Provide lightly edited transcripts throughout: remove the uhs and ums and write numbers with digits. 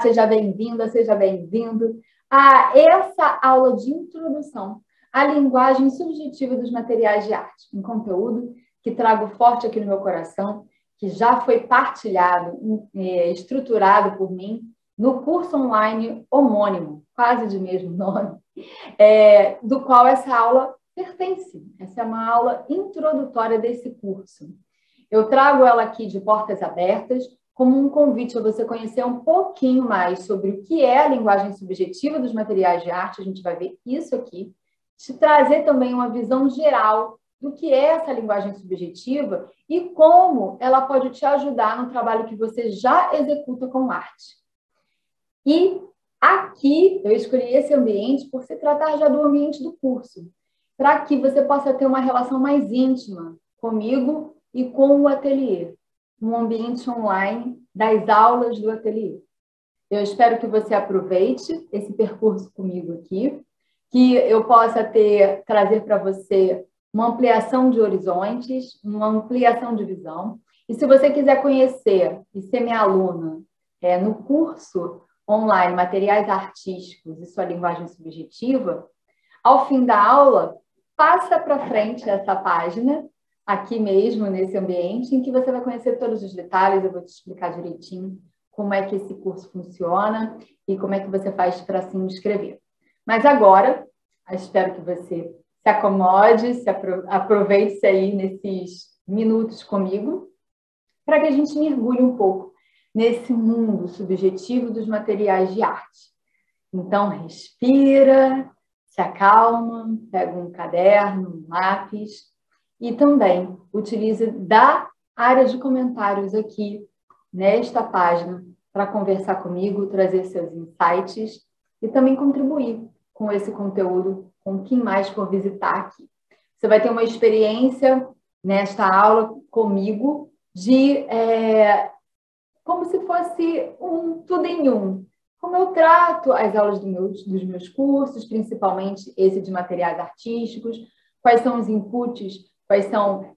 seja bem-vinda, seja bem-vindo a essa aula de introdução à linguagem subjetiva dos materiais de arte, um conteúdo que trago forte aqui no meu coração, que já foi partilhado, estruturado por mim no curso online homônimo, quase de mesmo nome, do qual essa aula pertence. Essa é uma aula introdutória desse curso. Eu trago ela aqui de portas abertas, como um convite a você conhecer um pouquinho mais sobre o que é a linguagem subjetiva dos materiais de arte, a gente vai ver isso aqui, te trazer também uma visão geral do que é essa linguagem subjetiva e como ela pode te ajudar no trabalho que você já executa com arte. E aqui eu escolhi esse ambiente por se tratar já do ambiente do curso, para que você possa ter uma relação mais íntima comigo e com o ateliê, um ambiente online das aulas do ateliê. Eu espero que você aproveite esse percurso comigo aqui, que eu possa trazer para você uma ampliação de horizontes, uma ampliação de visão. E se você quiser conhecer e ser minha aluna no curso online Materiais Artísticos e Sua Linguagem Subjetiva, ao fim da aula, passa para frente essa página, aqui mesmo, nesse ambiente, em que você vai conhecer todos os detalhes, eu vou te explicar direitinho como é que esse curso funciona e como é que você faz para se inscrever. Mas agora, espero que você se acomode, aproveite aí nesses minutos comigo, para que a gente mergulhe um pouco nesse mundo subjetivo dos materiais de arte. Então, respira, se acalma, pega um caderno, um lápis e também utilize da área de comentários aqui nesta página para conversar comigo, trazer seus insights e também contribuir com esse conteúdo com quem mais for visitar aqui. Você vai ter uma experiência nesta aula comigo de como se fosse um tudo em um. Como eu trato as aulas dos meus cursos, principalmente esse de materiais artísticos, quais são os inputs, quais são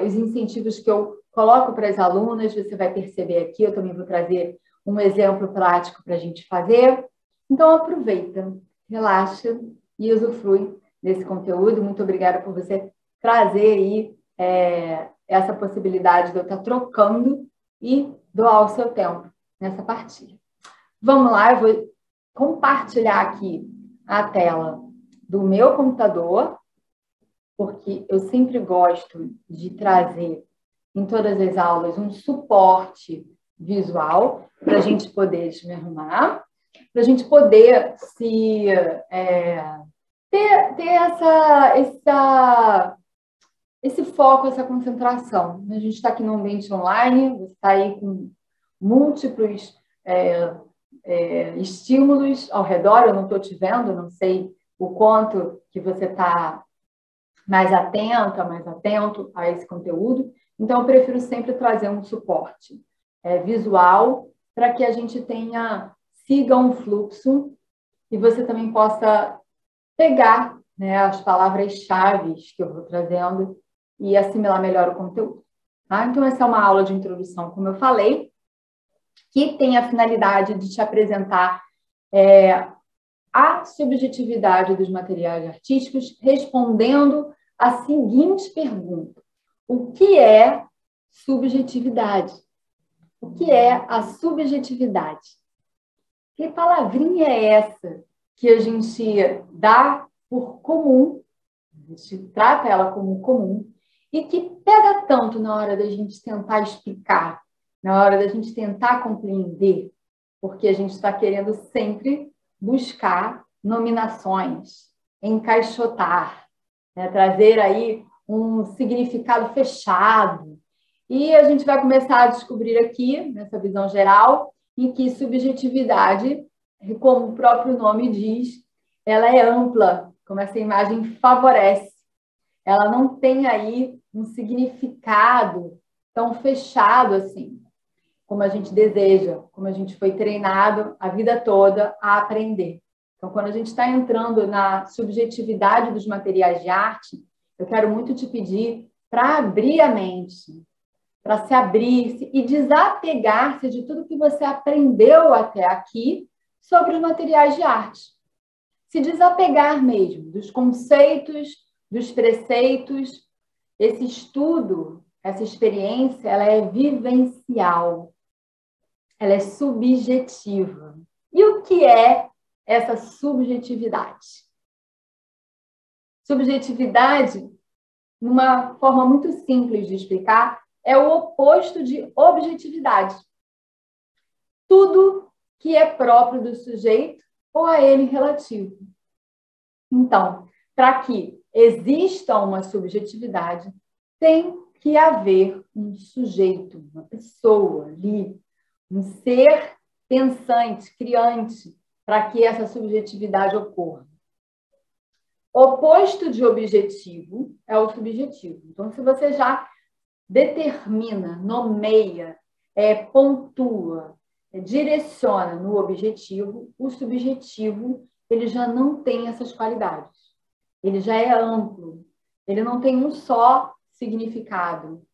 os incentivos que eu coloco para as alunas, você vai perceber aqui, eu também vou trazer um exemplo prático para a gente fazer. Então, aproveita, relaxa e usufrui desse conteúdo. Muito obrigada por você trazer aí essa possibilidade de eu estar trocando e doar o seu tempo nessa partilha. Vamos lá, eu vou compartilhar aqui a tela do meu computador, porque eu sempre gosto de trazer em todas as aulas um suporte visual para a gente poder me arrumar, para a gente poder ter esse foco, essa concentração. A gente está aqui no ambiente online, você está aí com múltiplos estímulos ao redor, eu não estou te vendo, não sei o quanto que você está mais atenta, mais atento a esse conteúdo. Então, eu prefiro sempre trazer um suporte visual para que a gente siga um fluxo e você também possa pegar as palavras-chave que eu vou trazendo e assimilar melhor o conteúdo. Tá? Então, essa é uma aula de introdução, como eu falei, que tem a finalidade de te apresentar a subjetividade dos materiais artísticos, respondendo a seguinte pergunta: o que é subjetividade? O que é a subjetividade? Que palavrinha é essa que a gente dá por comum, a gente trata ela como comum, e que pega tanto na hora da gente tentar explicar, na hora da gente tentar compreender, porque a gente está querendo sempre buscar nominações, encaixotar, trazer aí um significado fechado. E a gente vai começar a descobrir aqui, nessa visão geral, em que subjetividade, como o próprio nome diz, ela é ampla, como essa imagem favorece. Ela não tem aí um significado tão fechado assim, como a gente deseja, como a gente foi treinado a vida toda a aprender. Então, quando a gente está entrando na subjetividade dos materiais de arte, eu quero muito te pedir para abrir a mente, para se abrir-se e desapegar-se de tudo que você aprendeu até aqui sobre os materiais de arte. Se desapegar mesmo dos conceitos, dos preceitos. Esse estudo, essa experiência, ela é vivencial, ela é subjetiva. E o que é essa subjetividade? Subjetividade, numa forma muito simples de explicar, é o oposto de objetividade. Tudo que é próprio do sujeito ou a ele relativo. Então, para que exista uma subjetividade, tem que haver um sujeito, uma pessoa ali, um ser pensante, criante, para que essa subjetividade ocorra. Oposto de objetivo é o subjetivo. Então, se você já determina, nomeia, pontua, direciona no objetivo, o subjetivo ele já não tem essas qualidades. Ele já é amplo. Ele não tem um só significado.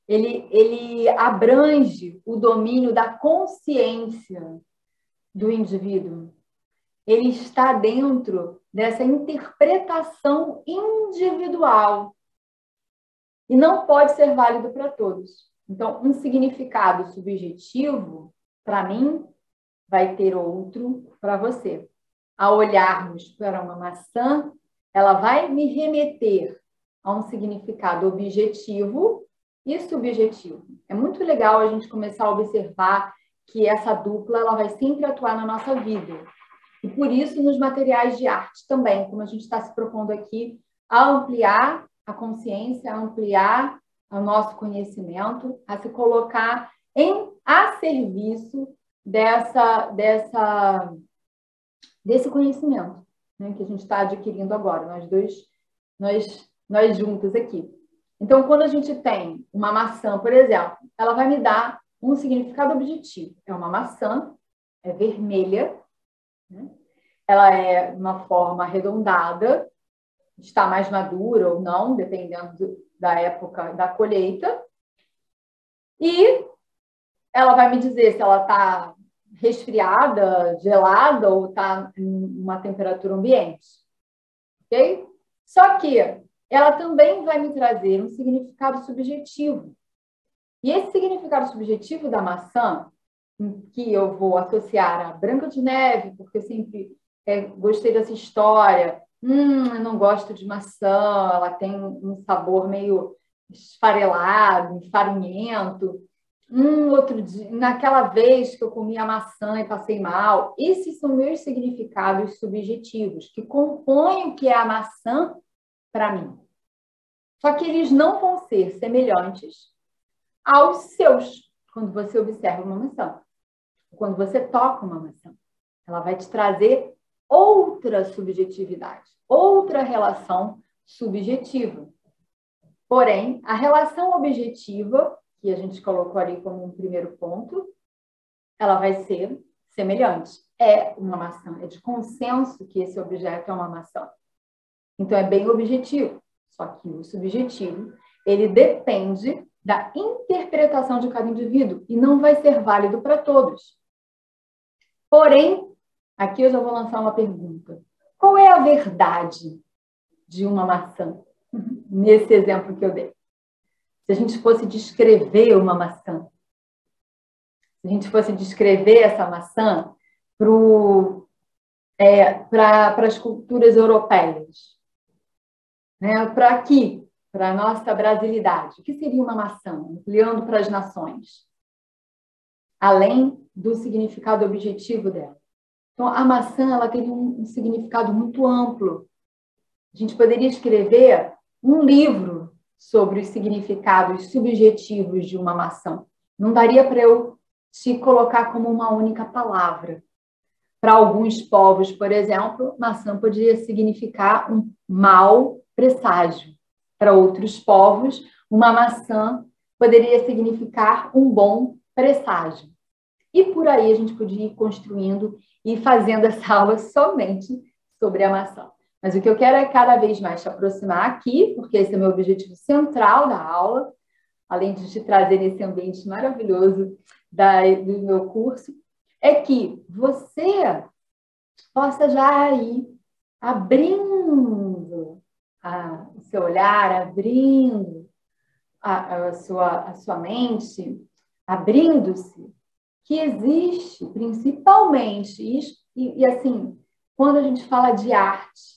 Ele abrange o domínio da consciência do indivíduo. Ele está dentro dessa interpretação individual e não pode ser válido para todos. Então, um significado subjetivo, para mim, vai ter outro para você. Ao olharmos para uma maçã, ela vai me remeter a um significado objetivo e subjetivo. É muito legal a gente começar a observar que essa dupla ela vai sempre atuar na nossa vida. E por isso, nos materiais de arte também, como a gente está se propondo aqui, a ampliar a consciência, a ampliar o nosso conhecimento, a se colocar a serviço desse conhecimento, né, que a gente está adquirindo agora, nós juntos aqui. Então, quando a gente tem uma maçã, por exemplo, ela vai me dar um significado objetivo. É uma maçã, é vermelha, né? Ela é uma forma arredondada, está mais madura ou não, dependendo da época da colheita. E ela vai me dizer se ela está resfriada, gelada ou está em uma temperatura ambiente. Ok? Só que ela também vai me trazer um significado subjetivo. E esse significado subjetivo da maçã, que eu vou associar a Branca de Neve, porque eu sempre gostei dessa história. Eu não gosto de maçã, ela tem um sabor meio esfarelado, farinhento. Outro dia, naquela vez que eu comi a maçã e passei mal. Esses são meus significados subjetivos, que compõem o que é a maçã para mim. Só que eles não vão ser semelhantes aos seus, quando você observa uma maçã. Quando você toca uma maçã, ela vai te trazer outra subjetividade, outra relação subjetiva. Porém, a relação objetiva, que a gente colocou ali como um primeiro ponto, ela vai ser semelhante. É uma maçã, é de consenso que esse objeto é uma maçã. Então, é bem objetivo. Só que o subjetivo, ele depende da interpretação de cada indivíduo e não vai ser válido para todos. Porém, aqui eu já vou lançar uma pergunta. Qual é a verdade de uma maçã? Nesse exemplo que eu dei. Se a gente fosse descrever uma maçã, se a gente fosse descrever essa maçã para as culturas europeias, né? Para aqui, para a nossa brasilidade, o que seria uma maçã? Ampliando para as nações, além do significado objetivo dela. Então, a maçã ela teria um significado muito amplo. A gente poderia escrever um livro sobre os significados subjetivos de uma maçã. Não daria para eu te colocar como uma única palavra. Para alguns povos, por exemplo, maçã poderia significar um mau presságio. Para outros povos, uma maçã poderia significar um bom presságio. E por aí a gente podia ir construindo e fazendo essa aula somente sobre a maçã. Mas o que eu quero é cada vez mais te aproximar aqui, porque esse é o meu objetivo central da aula, além de te trazer nesse ambiente maravilhoso do meu curso, é que você possa já ir abrindo o seu olhar, abrindo a sua mente, abrindo-se, que existe principalmente, e assim, quando a gente fala de arte,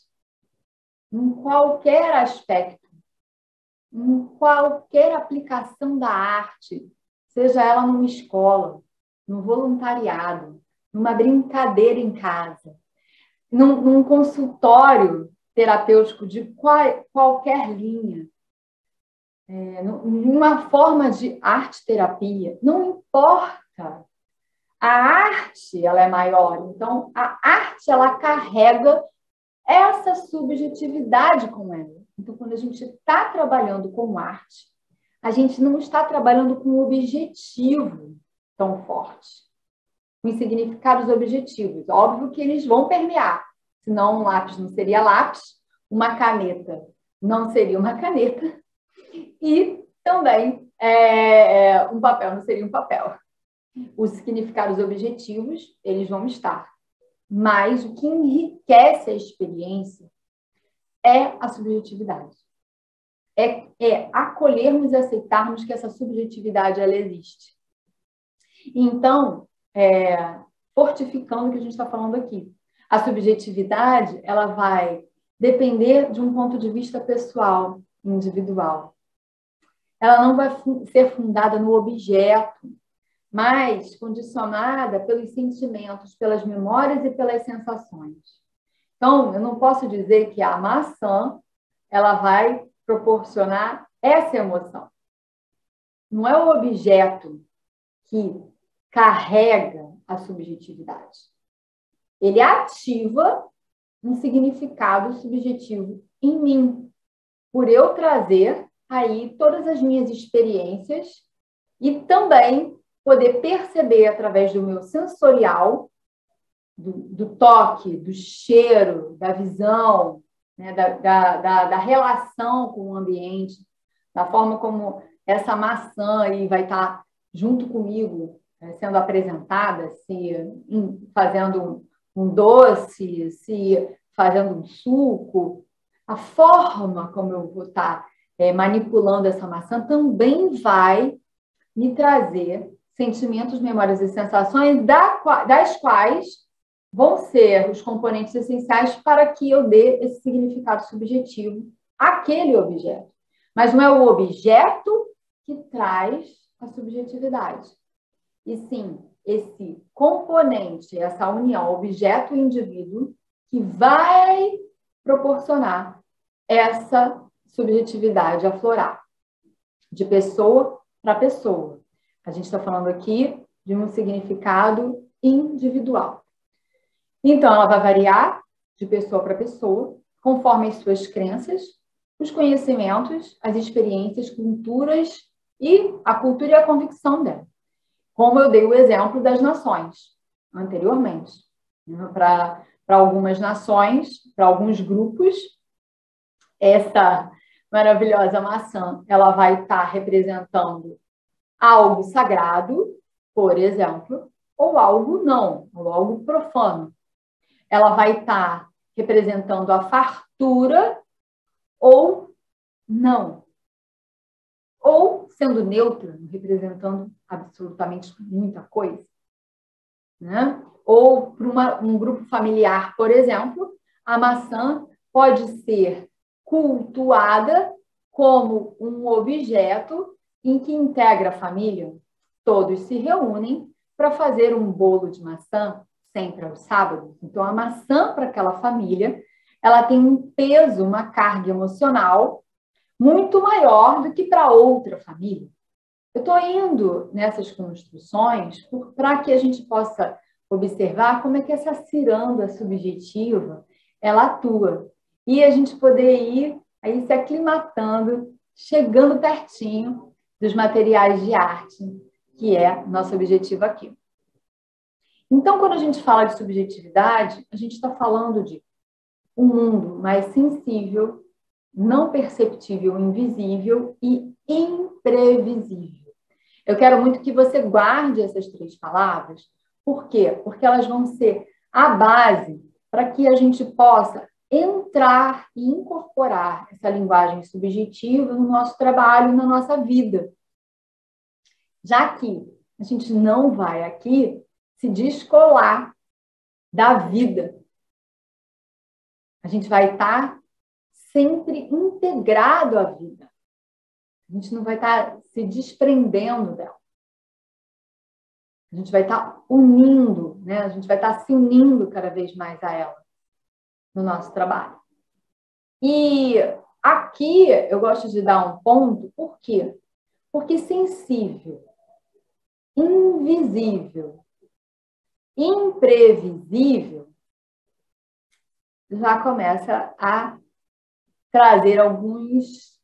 em qualquer aspecto, em qualquer aplicação da arte, seja ela numa escola, no voluntariado, numa brincadeira em casa, num consultório terapêutico de qualquer linha, numa forma de arte-terapia, não importa. A arte, ela é maior, então a arte, ela carrega essa subjetividade com ela. Então, quando a gente está trabalhando com arte, a gente não está trabalhando com um objetivo tão forte, com significados objetivos. Óbvio que eles vão permear, senão um lápis não seria lápis, uma caneta não seria uma caneta, e também um papel não seria um papel. Os significados objetivos, eles vão estar. Mas o que enriquece a experiência é a subjetividade. É acolhermos e aceitarmos que essa subjetividade, ela existe. Então, fortificando o que a gente está falando aqui. A subjetividade, ela vai depender de um ponto de vista pessoal, individual. Ela não vai ser fundada no objeto, mas condicionada pelos sentimentos, pelas memórias e pelas sensações. Então, eu não posso dizer que a maçã ela vai proporcionar essa emoção. Não é o objeto que carrega a subjetividade. Ele ativa um significado subjetivo em mim, por eu trazer aí todas as minhas experiências e também poder perceber através do meu sensorial, do toque, do cheiro, da visão, né, da relação com o ambiente, da forma como essa maçã aí vai estar junto comigo, sendo apresentada, se fazendo um doce, se fazendo um suco, a forma como eu vou estar manipulando essa maçã também vai me trazer sentimentos, memórias e sensações das quais vão ser os componentes essenciais para que eu dê esse significado subjetivo àquele objeto. Mas não é o objeto que traz a subjetividade. E sim, esse componente, essa união objeto-indivíduo que vai proporcionar essa subjetividade aflorar de pessoa para pessoa. A gente está falando aqui de um significado individual. Então, ela vai variar de pessoa para pessoa, conforme as suas crenças, os conhecimentos, as experiências, culturas e a cultura e a convicção dela. Como eu dei o exemplo das nações anteriormente. Para algumas nações, para alguns grupos, essa maravilhosa maçã, ela vai estar representando algo sagrado, por exemplo, ou algo não, ou algo profano. Ela vai estar representando a fartura ou não. Ou sendo neutra, representando absolutamente muita coisa. Né? Ou para um grupo familiar, por exemplo, a maçã pode ser cultuada como um objeto em que integra a família. Todos se reúnem para fazer um bolo de maçã, sempre aos sábados. Então, a maçã para aquela família, ela tem um peso, uma carga emocional muito maior do que para outra família. Eu estou indo nessas construções para que a gente possa observar como é que essa ciranda subjetiva ela atua. E a gente poder ir aí se aclimatando, chegando pertinho dos materiais de arte, que é nosso objetivo aqui. Então, quando a gente fala de subjetividade, a gente está falando de um mundo mais sensível, não perceptível, invisível e imprevisível. Eu quero muito que você guarde essas 3 palavras. Por quê? Porque elas vão ser a base para que a gente possa entrar e incorporar essa linguagem subjetiva no nosso trabalho, na nossa vida. Já que a gente não vai aqui se descolar da vida. A gente vai estar sempre integrado à vida. A gente não vai estar se desprendendo dela. A gente vai estar unindo, né? A gente vai estar se unindo cada vez mais a ela no nosso trabalho. E aqui eu gosto de dar um ponto, por quê? Porque sensível, invisível, imprevisível já começa a trazer alguns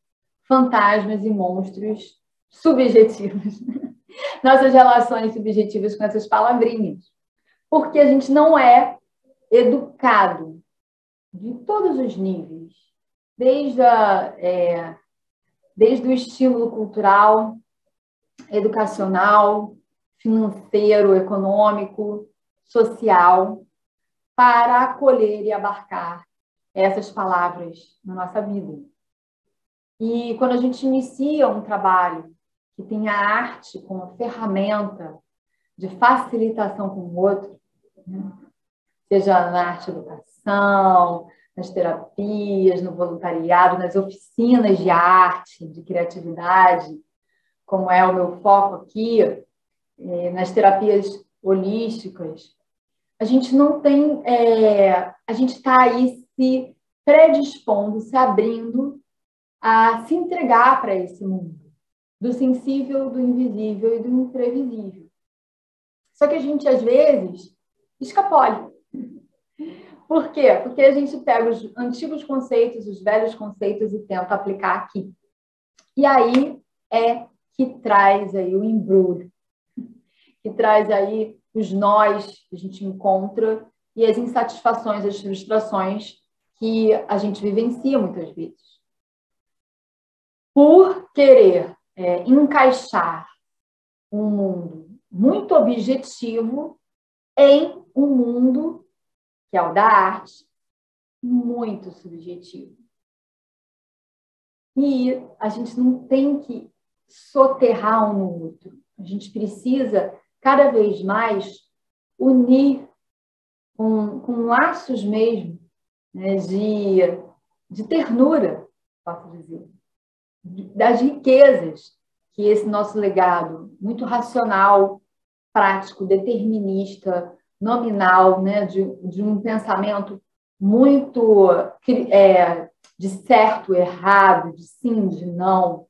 fantasmas e monstros subjetivos. Nossas relações subjetivas com essas palavrinhas. Porque a gente não é educado de todos os níveis, desde o estímulo cultural, educacional, financeiro, econômico, social, para acolher e abarcar essas palavras na nossa vida. E quando a gente inicia um trabalho que tem a arte como ferramenta de facilitação com o outro, né? Seja na arte-educação, nas terapias, no voluntariado, nas oficinas de arte, de criatividade, como é o meu foco aqui, nas terapias holísticas, a gente não tem, a gente está aí se predispondo, se abrindo a se entregar para esse mundo, do sensível, do invisível e do imprevisível. Só que a gente, às vezes, escapole. Por quê? Porque a gente pega os antigos conceitos, os velhos conceitos e tenta aplicar aqui. E aí é que traz aí o embrulho, que traz aí os nós que a gente encontra e as insatisfações, as frustrações que a gente vivencia muitas vezes. Por querer encaixar um mundo muito objetivo em um mundo, que é o da arte, muito subjetivo. E a gente não tem que soterrar um no outro. A gente precisa, cada vez mais, unir com laços mesmo, né, de ternura, posso dizer, das riquezas que esse nosso legado, muito racional, prático, determinista, nominal, né, de um pensamento muito de certo, errado, de sim, de não,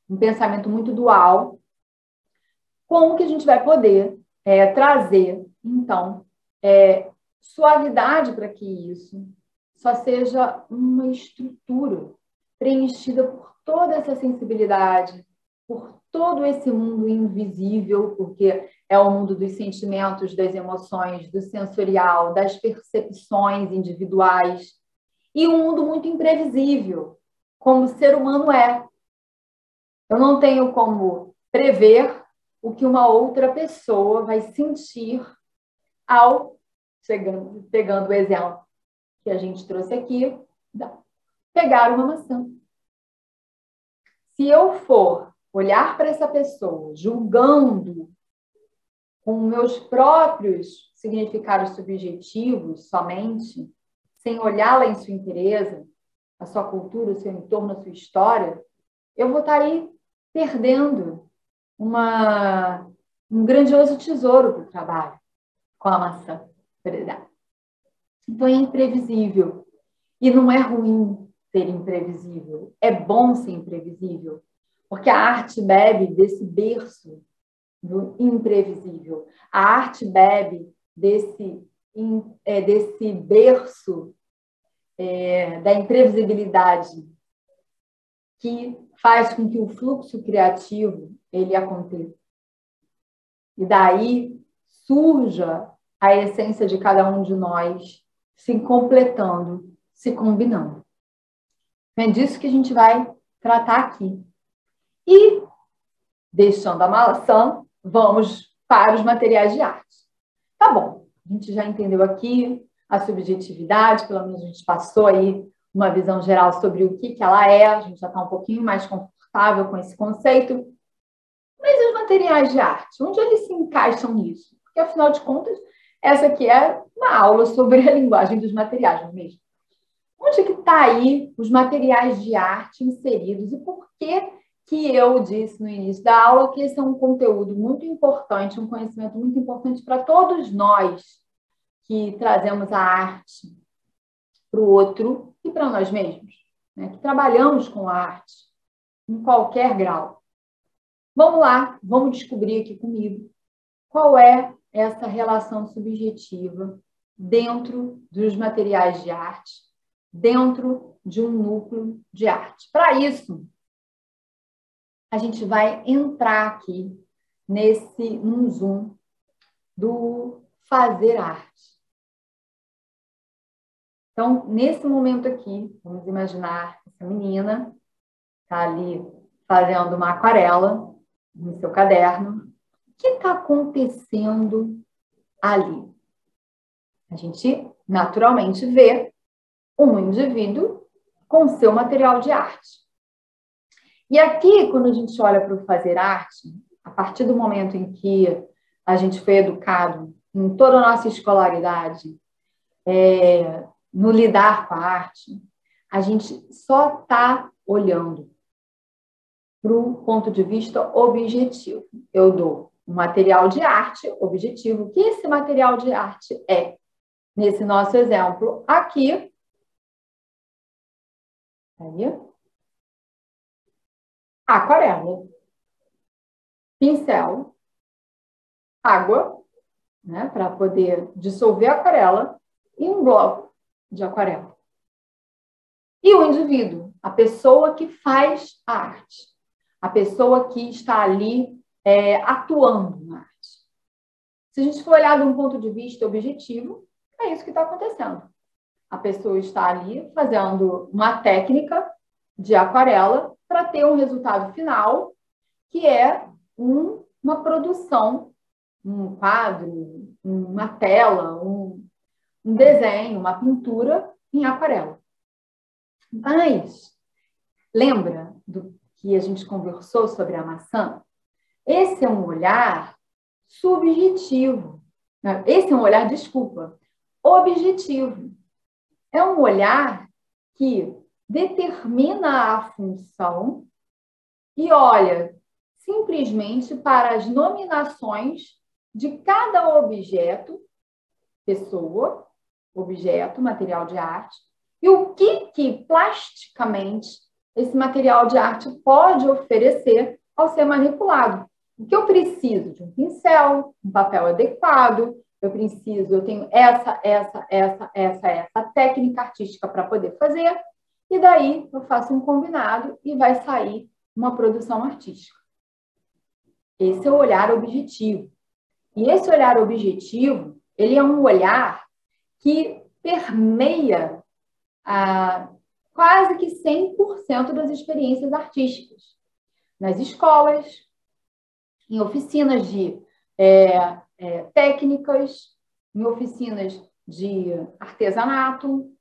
um pensamento muito dual, como que a gente vai poder trazer, então, suavidade para que isso só seja uma estrutura preenchida por toda essa sensibilidade, por todo esse mundo invisível, porque é o mundo dos sentimentos, das emoções, do sensorial, das percepções individuais, e um mundo muito imprevisível, como o ser humano é. Eu não tenho como prever o que uma outra pessoa vai sentir ao, pegando o exemplo que a gente trouxe aqui, pegar uma maçã. Se eu for olhar para essa pessoa julgando com meus próprios significados subjetivos somente, sem olhá-la em sua inteireza, a sua cultura, o seu entorno, a sua história, eu vou estar aí perdendo um grandioso tesouro para o trabalho com a maçã. Então é imprevisível. E não é ruim ser imprevisível. É bom ser imprevisível. Porque a arte bebe desse berço do imprevisível. A arte bebe desse berço da imprevisibilidade que faz com que o fluxo criativo ele aconteça. E daí surja a essência de cada um de nós se completando, se combinando. É disso que a gente vai tratar aqui. E Deixando a maçã, vamos para os materiais de arte. Tá bom, a gente já entendeu aqui a subjetividade, pelo menos a gente passou aí uma visão geral sobre o que ela é, a gente já está um pouquinho mais confortável com esse conceito. Mas os materiais de arte, onde eles se encaixam nisso? Porque, afinal de contas, essa aqui é uma aula sobre a linguagem dos materiais, não é mesmo? Onde que está aí os materiais de arte inseridos e por que eu disse no início da aula que esse é um conteúdo muito importante, um conhecimento muito importante para todos nós que trazemos a arte para o outro e para nós mesmos, né? Que trabalhamos com a arte em qualquer grau. Vamos lá, vamos descobrir aqui comigo qual é essa relação subjetiva dentro dos materiais de arte, dentro de um núcleo de arte. Para isso, a gente vai entrar aqui num zoom do fazer arte. Então, nesse momento aqui, vamos imaginar essa menina está ali fazendo uma aquarela no seu caderno. O que está acontecendo ali? A gente naturalmente vê um indivíduo com seu material de arte. E aqui, quando a gente olha para o fazer arte, a partir do momento em que a gente foi educado em toda a nossa escolaridade, no lidar com a arte, a gente só está olhando para o ponto de vista objetivo. Eu dou um material de arte objetivo. O que esse material de arte é? Nesse nosso exemplo aqui, aquarela, pincel, água, né, para poder dissolver a aquarela, e um bloco de aquarela. E o indivíduo, a pessoa que faz a arte, a pessoa que está ali atuando na arte. Se a gente for olhar de um ponto de vista objetivo, é isso que está acontecendo. A pessoa está ali fazendo uma técnica de aquarela para ter um resultado final, que é uma produção, um quadro, uma tela, um desenho, uma pintura em aquarela. Mas, lembra do que a gente conversou sobre a maçã? Esse é um olhar subjetivo. Esse é um olhar, desculpa, objetivo. É um olhar que determina a função e olha simplesmente para as nominações de cada objeto, pessoa, objeto, material de arte, e o que plasticamente esse material de arte pode oferecer ao ser manipulado. O que eu preciso de um pincel, um papel adequado, eu tenho essa técnica artística para poder fazer, e daí eu faço um combinado e vai sair uma produção artística. Esse é o olhar objetivo. E esse olhar objetivo, ele é um olhar que permeia quase que 100% das experiências artísticas. Nas escolas, em oficinas de técnicas, em oficinas de artesanato,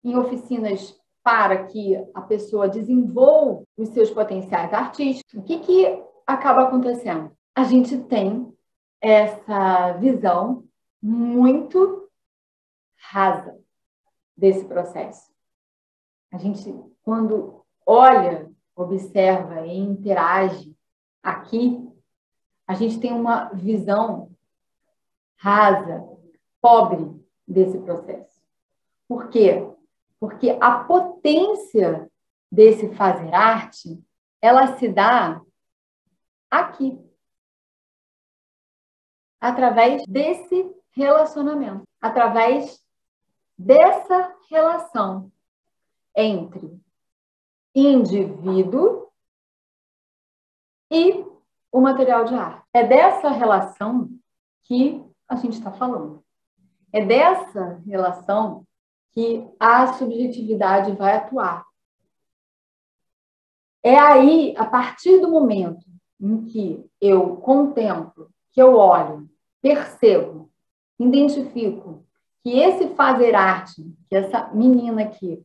em oficinas para que a pessoa desenvolva os seus potenciais artísticos. O que acaba acontecendo? A gente tem essa visão muito rasa desse processo. A gente, quando olha, observa e interage aqui, a gente tem uma visão rasa, pobre desse processo. Por quê? Porque a potência desse fazer arte, ela se dá aqui, através desse relacionamento, através dessa relação entre indivíduo e o material de arte. É dessa relação que a gente está falando. É dessa relação que a subjetividade vai atuar. É aí, a partir do momento em que eu contemplo, que eu olho, percebo, identifico que esse fazer arte, que essa menina aqui,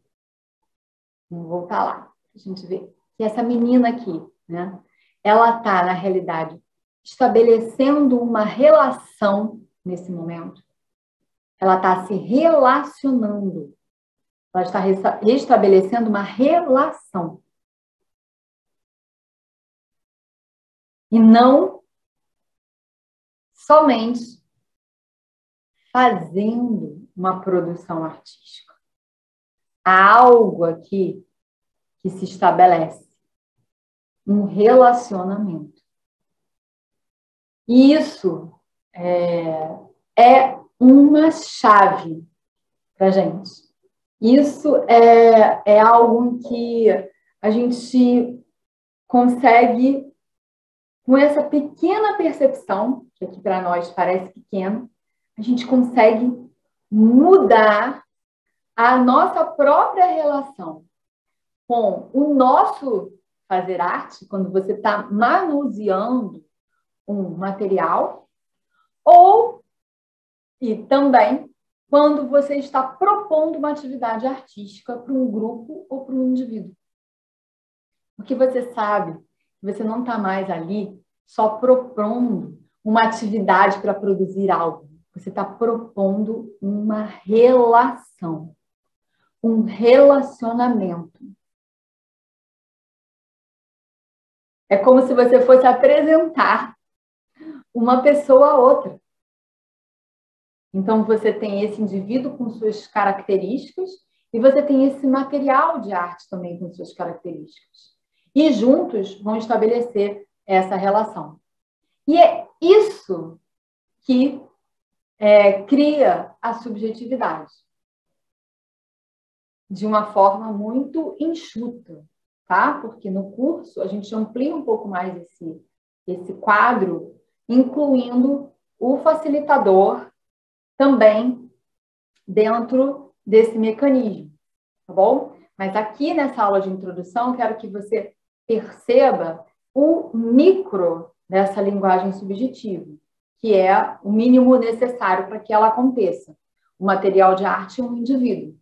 vamos voltar lá, a gente vê, que essa menina aqui, né, ela está, na realidade, estabelecendo uma relação nesse momento. Ela está se relacionando. Ela está restabelecendo uma relação. E não somente fazendo uma produção artística. Há algo aqui que se estabelece. Um relacionamento. E isso é uma chave para a gente. Isso é algo que a gente consegue, com essa pequena percepção, que aqui para nós parece pequena, a gente consegue mudar a nossa própria relação com o nosso fazer arte, quando você está manuseando um material, e também quando você está propondo uma atividade artística para um grupo ou para um indivíduo. Porque você sabe que você não está mais ali só propondo uma atividade para produzir algo. Você está propondo uma relação, um relacionamento. É como se você fosse apresentar uma pessoa a outra. Então, você tem esse indivíduo com suas características e você tem esse material de arte também com suas características. E juntos vão estabelecer essa relação. E é isso que cria a subjetividade. De uma forma muito enxuta, tá? Porque no curso a gente amplia um pouco mais esse quadro, incluindo o facilitador também dentro desse mecanismo, tá bom? Mas aqui nessa aula de introdução, eu quero que você perceba o micro dessa linguagem subjetiva, que é o mínimo necessário para que ela aconteça. O material de arte é um indivíduo.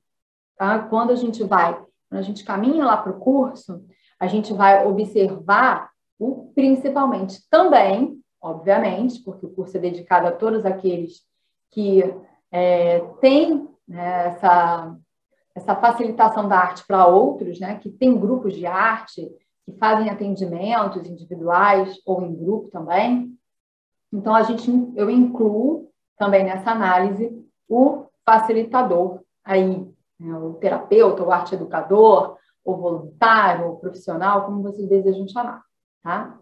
Tá? Quando a gente caminha lá para o curso, a gente vai observar principalmente também, obviamente, porque o curso é dedicado a todos aqueles que têm, né, essa facilitação da arte para outros, né, que tem grupos de arte, que fazem atendimentos individuais ou em grupo também. Então, eu incluo também nessa análise o facilitador aí, né, o terapeuta, o arte educador, o voluntário, o profissional, como vocês desejam chamar, tá?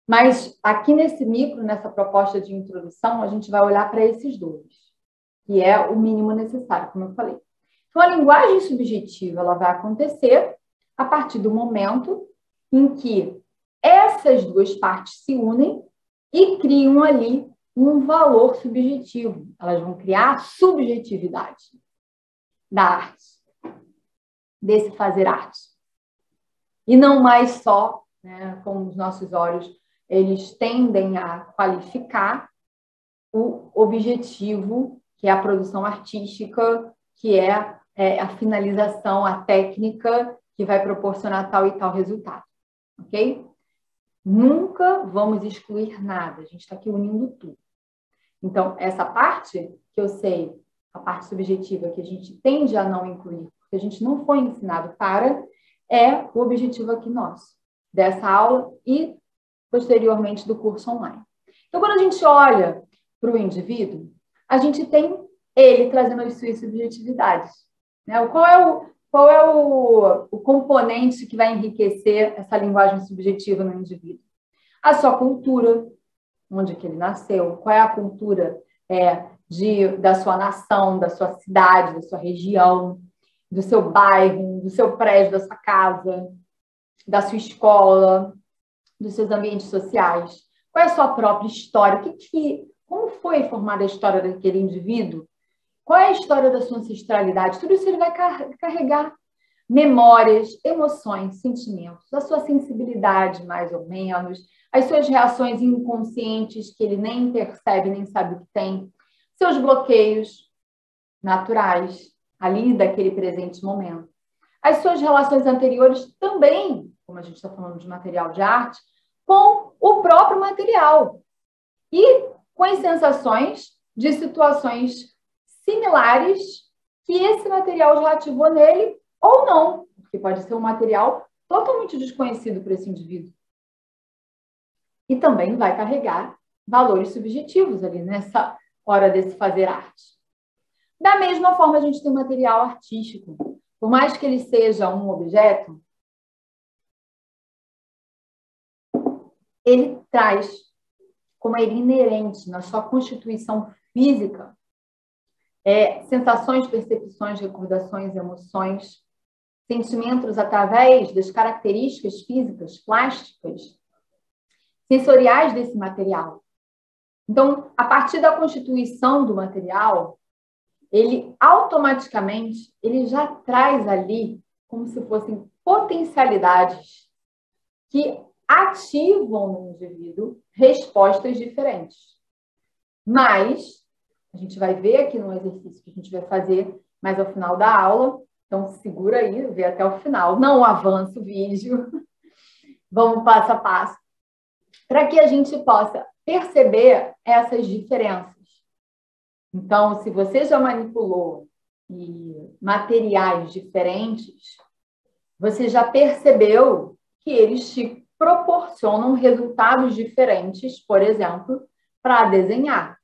Mas aqui nesse micro, nessa proposta de introdução, a gente vai olhar para esses dois, que é o mínimo necessário, como eu falei. Então, a linguagem subjetiva ela vai acontecer a partir do momento em que essas duas partes se unem e criam ali um valor subjetivo. Elas vão criar a subjetividade da arte, desse fazer arte. E não mais só, né, com os nossos olhos, eles tendem a qualificar o objetivo, que é a produção artística, que é a finalização, a técnica que vai proporcionar tal e tal resultado, ok? Nunca vamos excluir nada, a gente está aqui unindo tudo. Então, essa parte que eu sei, a parte subjetiva que a gente tende a não incluir, porque a gente não foi ensinado para, é o objetivo aqui nosso, dessa aula e, posteriormente, do curso online. Então, quando a gente olha para o indivíduo, a gente tem ele trazendo as suas subjetividades. Né? Qual é o componente que vai enriquecer essa linguagem subjetiva no indivíduo? A sua cultura, onde que ele nasceu, qual é a cultura da sua nação, da sua cidade, da sua região, do seu bairro, do seu prédio, da sua casa, da sua escola, dos seus ambientes sociais. Qual é a sua própria história? Como foi formada a história daquele indivíduo? Qual é a história da sua ancestralidade? Tudo isso ele vai carregar. memórias, emoções, sentimentos, a sua sensibilidade, mais ou menos, as suas reações inconscientes que ele nem percebe, nem sabe o que tem, seus bloqueios naturais ali daquele presente momento. As suas relações anteriores também, como a gente está falando de material de arte, com o próprio material e com as sensações de situações similares que esse material já ativou nele ou não, porque pode ser um material totalmente desconhecido para esse indivíduo. E também vai carregar valores subjetivos ali nessa hora desse fazer arte. Da mesma forma, a gente tem o material artístico. Por mais que ele seja um objeto, ele traz, como ele inerente na sua constituição física, sensações, percepções, recordações, emoções, sentimentos através das características físicas, plásticas, sensoriais desse material. Então, a partir da constituição do material, ele automaticamente ele já traz ali como se fossem potencialidades que ativam no indivíduo respostas diferentes. Mas a gente vai ver aqui no exercício que a gente vai fazer mais ao final da aula. Então, segura aí, vê até o final. Não avança o vídeo. Vamos passo a passo. Para que a gente possa perceber essas diferenças. Então, se você já manipulou materiais diferentes, você já percebeu que eles te proporcionam resultados diferentes, por exemplo, para desenhar.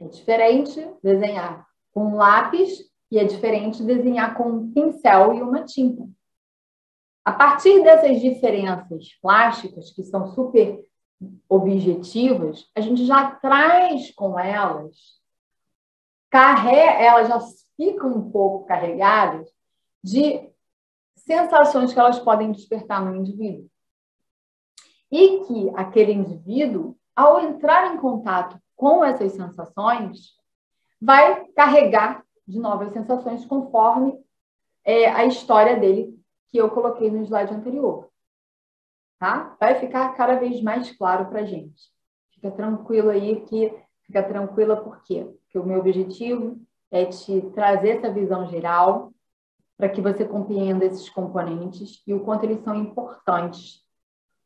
É diferente desenhar com um lápis e é diferente desenhar com um pincel e uma tinta. A partir dessas diferenças plásticas, que são super objetivas, a gente já traz com elas, elas já ficam um pouco carregadas de sensações que elas podem despertar no indivíduo. E que aquele indivíduo, ao entrar em contato com essas sensações, vai carregar de novas sensações conforme a história dele que eu coloquei no slide anterior. Tá? Vai ficar cada vez mais claro para a gente. Fica tranquilo aí, fica tranquila por quê? Porque o meu objetivo é te trazer essa visão geral para que você compreenda esses componentes e o quanto eles são importantes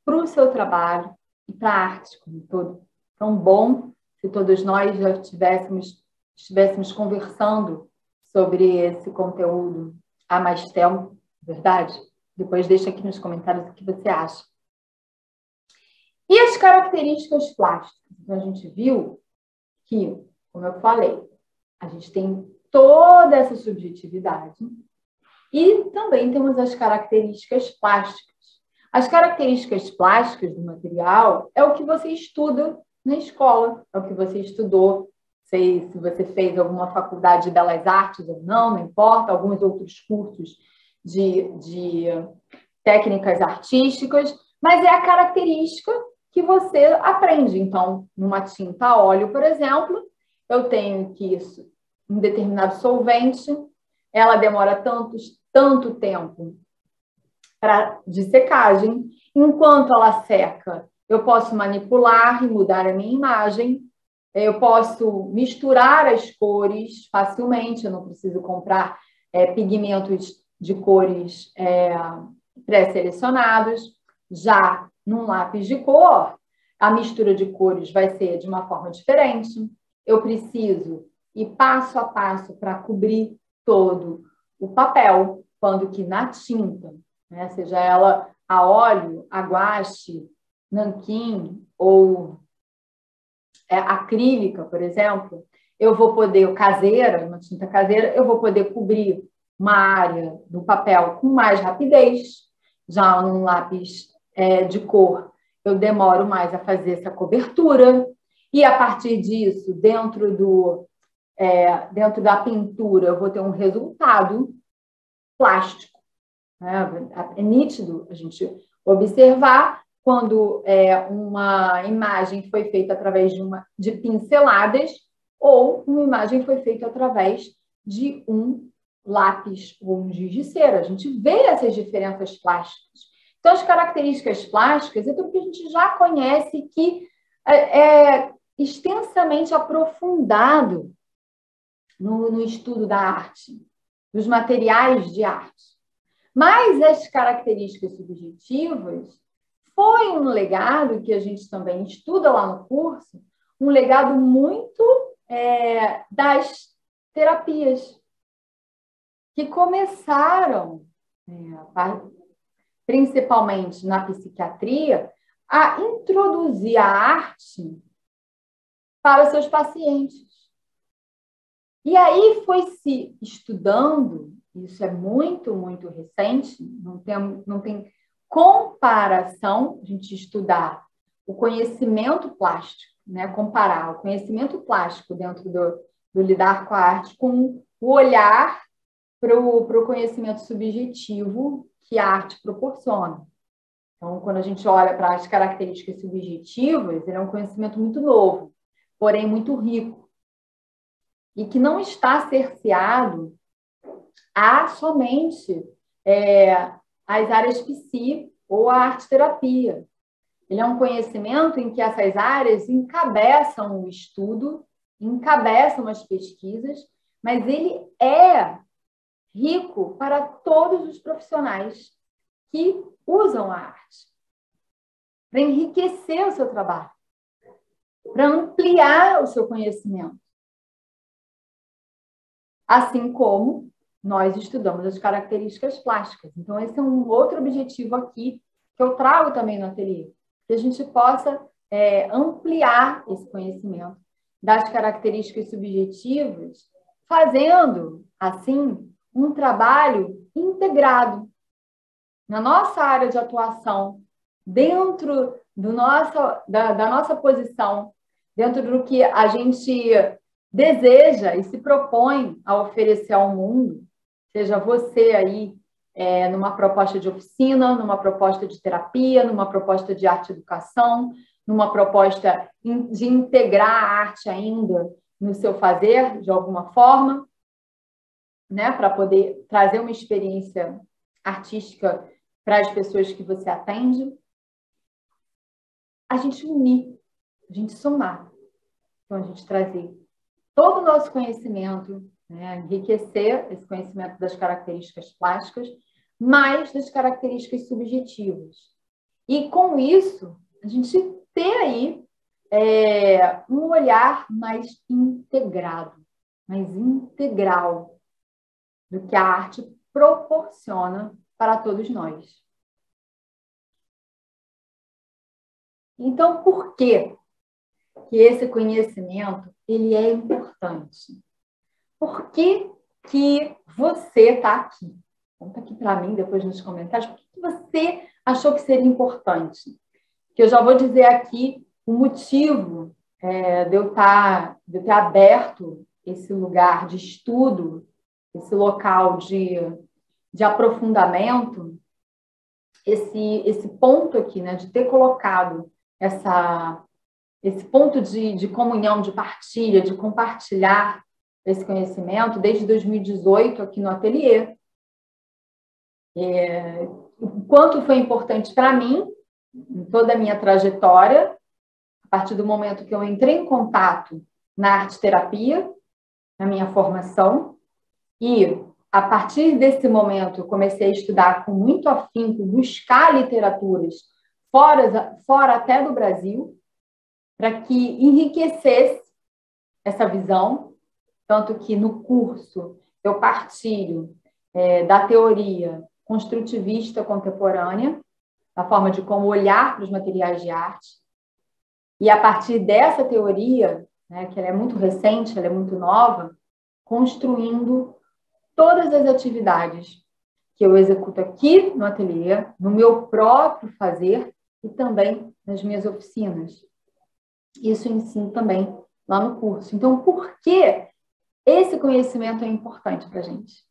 para o seu trabalho e para a arte como um todo. Tão bom se todos nós já estivéssemos conversando sobre esse conteúdo há mais tempo, verdade? Depois deixa aqui nos comentários o que você acha. E as características plásticas? Então, a gente viu que, como eu falei, a gente tem toda essa subjetividade e também temos as características plásticas. As características plásticas do material é o que você estuda na escola, é o que você estudou, sei se você fez alguma faculdade de belas artes ou não importa, alguns outros cursos de técnicas artísticas, mas é a característica que você aprende. Então, numa tinta a óleo, por exemplo, eu tenho que um determinado solvente, ela demora tanto tempo de secagem, enquanto ela seca, eu posso manipular e mudar a minha imagem, eu posso misturar as cores facilmente, eu não preciso comprar pigmentos de cores pré-selecionados. Já num lápis de cor, a mistura de cores vai ser de uma forma diferente. Eu preciso ir passo a passo para cobrir todo o papel, quando que na tinta, né, seja ela a óleo, a guache, nanquim ou acrílica, por exemplo, eu vou poder, uma tinta caseira, eu vou poder cobrir uma área do papel com mais rapidez. Já num lápis de cor, eu demoro mais a fazer essa cobertura. E a partir disso, dentro da pintura, eu vou ter um resultado plástico. Né? É nítido a gente observar quando uma imagem foi feita através de pinceladas ou uma imagem foi feita através de um lápis ou um giz de cera. A gente vê essas diferenças plásticas. Então, as características plásticas é tudo que a gente já conhece, que é extensamente aprofundado no estudo da arte, dos materiais de arte. Mas as características subjetivas foi um legado que a gente também estuda lá no curso, um legado muito das terapias, que começaram, principalmente na psiquiatria, a introduzir a arte para seus pacientes. E aí foi se estudando, isso é muito, muito recente, não tem comparação, a gente estudar o conhecimento plástico, né? Comparar o conhecimento plástico dentro do lidar com a arte com o olhar para o conhecimento subjetivo que a arte proporciona. Então, quando a gente olha para as características subjetivas, ele é um conhecimento muito novo, porém muito rico, e que não está cerceado a somente as áreas psi ou a arte-terapia. Ele é um conhecimento em que essas áreas encabeçam o estudo, encabeçam as pesquisas, mas ele é rico para todos os profissionais que usam a arte, para enriquecer o seu trabalho, para ampliar o seu conhecimento. Assim como nós estudamos as características plásticas. Então, esse é um outro objetivo aqui que eu trago também no ateliê, que a gente possa ampliar esse conhecimento das características subjetivas, fazendo, assim, um trabalho integrado na nossa área de atuação, dentro da nossa posição, dentro do que a gente deseja e se propõe a oferecer ao mundo, seja você aí numa proposta de oficina, numa proposta de terapia, numa proposta de arte-educação, numa proposta de integrar a arte ainda no seu fazer, de alguma forma, né, para poder trazer uma experiência artística para as pessoas que você atende. A gente unir, a gente somar. Então, a gente trazer todo o nosso conhecimento, né, enriquecer esse conhecimento das características plásticas, mais das características subjetivas. E, com isso, a gente ter aí um olhar mais integrado, mais integral do que a arte proporciona para todos nós. Então, por que esse conhecimento ele é importante? Por que você está aqui? Conta aqui para mim, depois nos comentários, por que você achou que seria importante? Que eu já vou dizer aqui o motivo de eu ter aberto esse lugar de estudo, esse local de aprofundamento, esse ponto aqui, né, de ter colocado esse ponto de comunhão, de partilha, de compartilhar esse conhecimento desde 2018 aqui no ateliê. O quanto foi importante para mim, em toda a minha trajetória, a partir do momento que eu entrei em contato na arte-terapia, na minha formação, e a partir desse momento eu comecei a estudar com muito afinco, buscar literaturas fora até do Brasil, para que enriquecesse essa visão, tanto que no curso eu partilho da teoria construtivista contemporânea, da forma de como olhar para os materiais de arte, e a partir dessa teoria, né, que ela é muito recente, ela é muito nova, construindo todas as atividades que eu executo aqui no ateliê, no meu próprio fazer e também nas minhas oficinas. Isso eu ensino também lá no curso. Então, por que esse conhecimento é importante para a gente?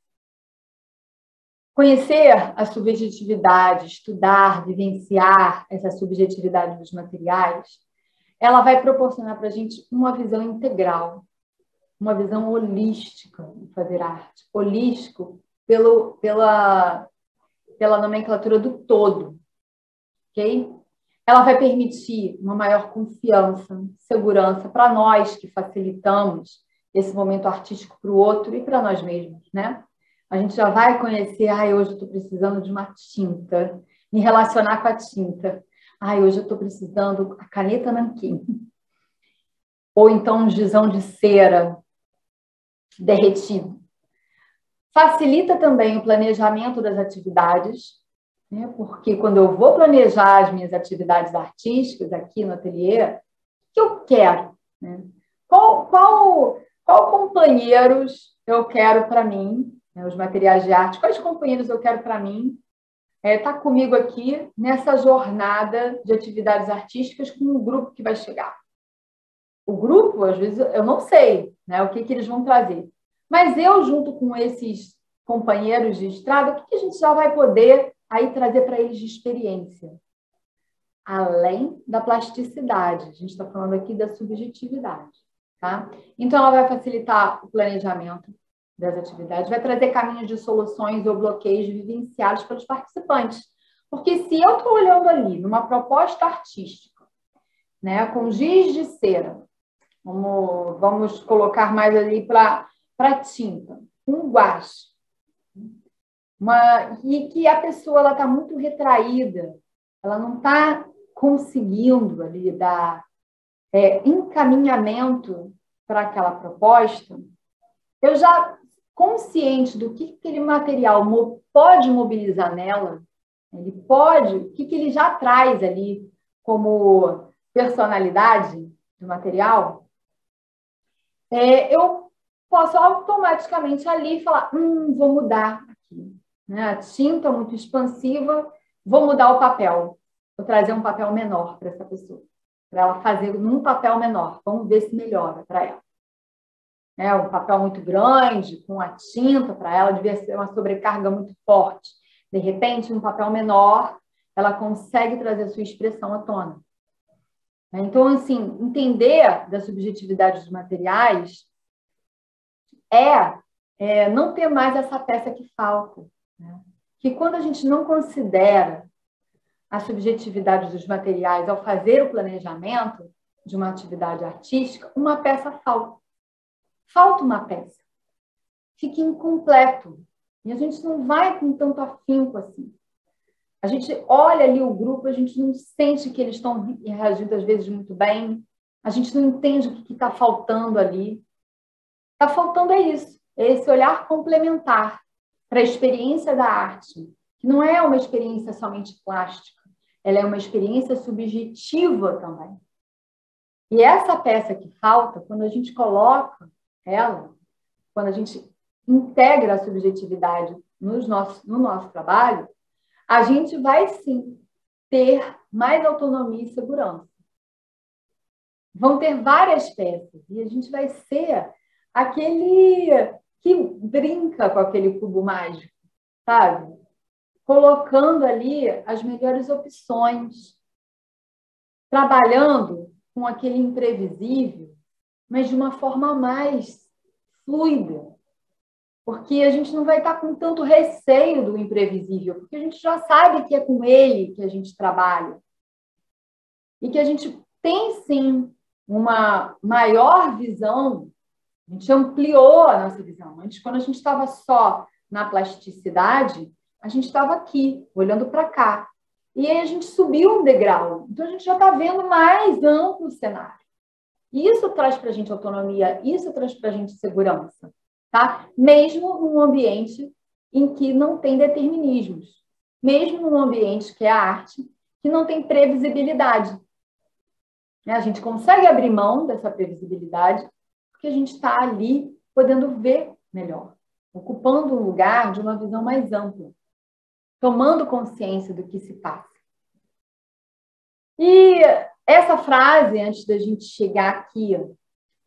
Conhecer a subjetividade, estudar, vivenciar essa subjetividade dos materiais, ela vai proporcionar para a gente uma visão integral. uma visão holística de fazer arte. Holístico pela nomenclatura do todo, ok? Ela vai permitir uma maior confiança, segurança para nós que facilitamos esse momento artístico para o outro e para nós mesmos, né? A gente já vai conhecer, hoje eu estou precisando de uma tinta, me relacionar com a tinta. Hoje eu estou precisando da caneta nanquim. Ou então um gizão de cera derretido. Facilita também o planejamento das atividades, né? Porque quando eu vou planejar as minhas atividades artísticas aqui no ateliê, o que eu quero? Né? Qual companheiros eu quero para mim, né? Os materiais de arte, quais companheiros eu quero para mim tá comigo aqui nessa jornada de atividades artísticas com o grupo que vai chegar. O grupo, às vezes, eu não sei, né, o que eles vão trazer. Mas eu, junto com esses companheiros de estrada, o que a gente já vai poder aí trazer para eles de experiência? Além da plasticidade. A gente está falando aqui da subjetividade. Tá? Então, ela vai facilitar o planejamento das atividades, vai trazer caminhos de soluções ou bloqueios vivenciados pelos participantes. Porque se eu estou olhando ali numa proposta artística, né, com giz de cera, vamos colocar mais ali para tinta, um guache, e que a pessoa está muito retraída, ela não está conseguindo ali dar encaminhamento para aquela proposta, eu já consciente do que aquele material pode mobilizar nela, o que ele já traz ali como personalidade do material, eu posso automaticamente ali falar, vou mudar aqui. Né? A tinta muito expansiva, vou mudar o papel. Vou trazer um papel menor para essa pessoa, para ela fazer num papel menor. Vamos ver se melhora para ela. Um papel muito grande, com a tinta para ela, devia ser uma sobrecarga muito forte. De repente, um papel menor, ela consegue trazer a sua expressão à tona. Então, assim, entender da subjetividade dos materiais não ter mais essa peça que falta. Né? Que quando a gente não considera a subjetividade dos materiais ao fazer o planejamento de uma atividade artística, uma peça falta. Falta uma peça. Fica incompleto. E a gente não vai com tanto afinco assim. A gente olha ali o grupo, a gente não sente que eles estão reagindo às vezes muito bem. A gente não entende o que está faltando ali. Está faltando isso. É esse olhar complementar para a experiência da arte, que não é uma experiência somente plástica. Ela é uma experiência subjetiva também. E essa peça que falta, quando a gente coloca ela, quando a gente integra a subjetividade no nosso trabalho, a gente vai, sim, ter mais autonomia e segurança. Vão ter várias peças e a gente vai ser aquele que brinca com aquele cubo mágico, sabe? Colocando ali as melhores opções, trabalhando com aquele imprevisível, mas de uma forma mais fluida. Porque a gente não vai estar com tanto receio do imprevisível, porque a gente já sabe que é com ele que a gente trabalha. E que a gente tem, sim, uma maior visão, a gente ampliou a nossa visão. Antes, quando a gente estava só na plasticidade, a gente estava aqui, olhando para cá. E aí a gente subiu um degrau. Então, a gente já está vendo mais amplo o cenário. E isso traz para a gente autonomia, isso traz para a gente segurança. Tá? Mesmo num ambiente em que não tem determinismos. Mesmo num ambiente que é a arte, que não tem previsibilidade. A gente consegue abrir mão dessa previsibilidade porque a gente está ali podendo ver melhor, ocupando um lugar de uma visão mais ampla, tomando consciência do que se passa. E essa frase, antes da gente chegar aqui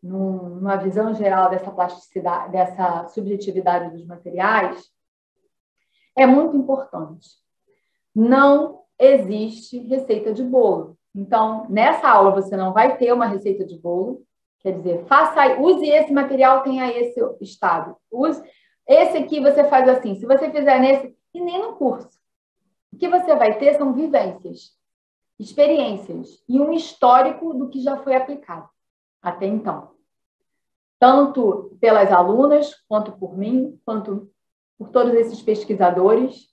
numa visão geral dessa plasticidade, dessa subjetividade dos materiais, é muito importante. Não existe receita de bolo. Então, nessa aula você não vai ter uma receita de bolo, Quer dizer, use esse material, tenha esse estado. Esse aqui você faz assim. Se você fizer nesse, e nem no curso. O que você vai ter são vivências, experiências e um histórico do que já foi aplicado até então. Tanto pelas alunas, quanto por mim, quanto por todos esses pesquisadores,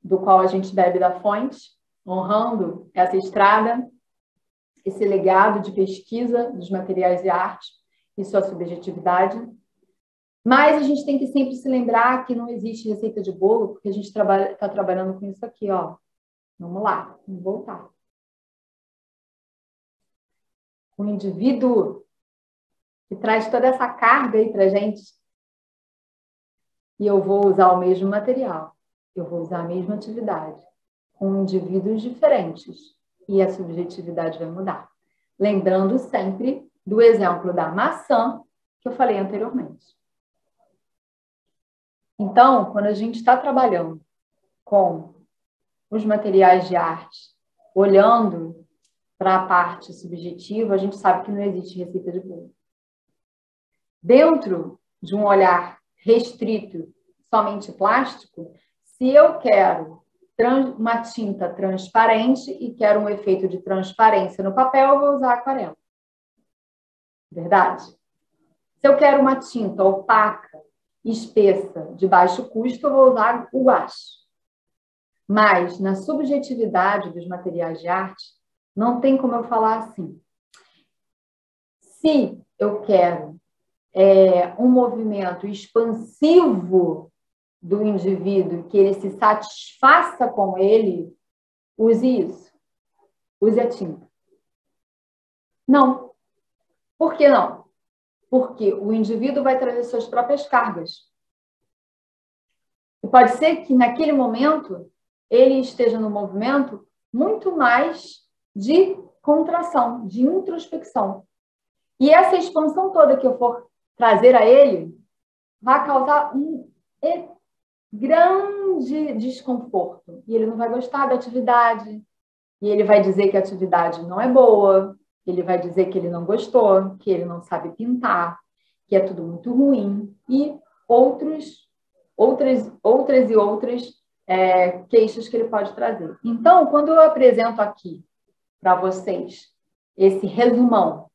do qual a gente bebe da fonte, honrando essa estrada, esse legado de pesquisa dos materiais de arte e sua subjetividade. Mas a gente tem que sempre se lembrar que não existe receita de bolo, porque a gente está trabalhando com isso aqui, ó. Vamos lá, vamos voltar. O indivíduo que traz toda essa carga aí para a gente, e eu vou usar o mesmo material, eu vou usar a mesma atividade, com indivíduos diferentes, e a subjetividade vai mudar. Lembrando sempre do exemplo da maçã, que eu falei anteriormente. Então, quando a gente está trabalhando com os materiais de arte, olhando para a parte subjetiva, a gente sabe que não existe receita de bolo. Dentro de um olhar restrito, somente plástico, se eu quero uma tinta transparente e quero um efeito de transparência no papel, eu vou usar aquarela. Verdade? Se eu quero uma tinta opaca, espessa, de baixo custo, eu vou usar o guache. Mas, na subjetividade dos materiais de arte, não tem como eu falar assim. Se eu quero um movimento expansivo do indivíduo, que ele se satisfaça com ele, use isso. Use a tinta. Não. Por que não? Porque o indivíduo vai trazer suas próprias cargas. E pode ser que, naquele momento, ele esteja no movimento muito mais de contração, de introspecção. E essa expansão toda que eu for trazer a ele vai causar um grande desconforto. E ele não vai gostar da atividade. E ele vai dizer que a atividade não é boa. Ele vai dizer que ele não gostou, que ele não sabe pintar, que é tudo muito ruim. E outras queixas que ele pode trazer. Então, quando eu apresento aqui para vocês esse resumão,